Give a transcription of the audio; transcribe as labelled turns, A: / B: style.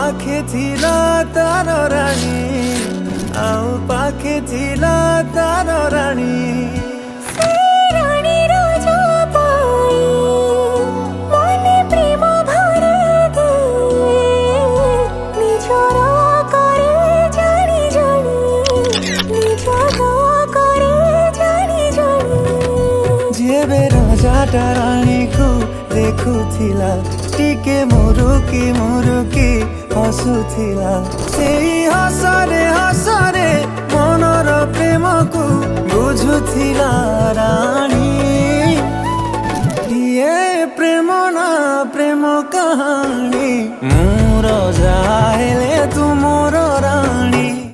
A: पाखे थिला तार रानी आउ पाखे थिला तार रानी राजा रानी को देखुथिला टिके मुरुकी मुरुकी हसुथिला सेई हसरे मनर प्रेम को बुझुथिला रानी ये प्रेम ना प्रेम कहानी मु राजा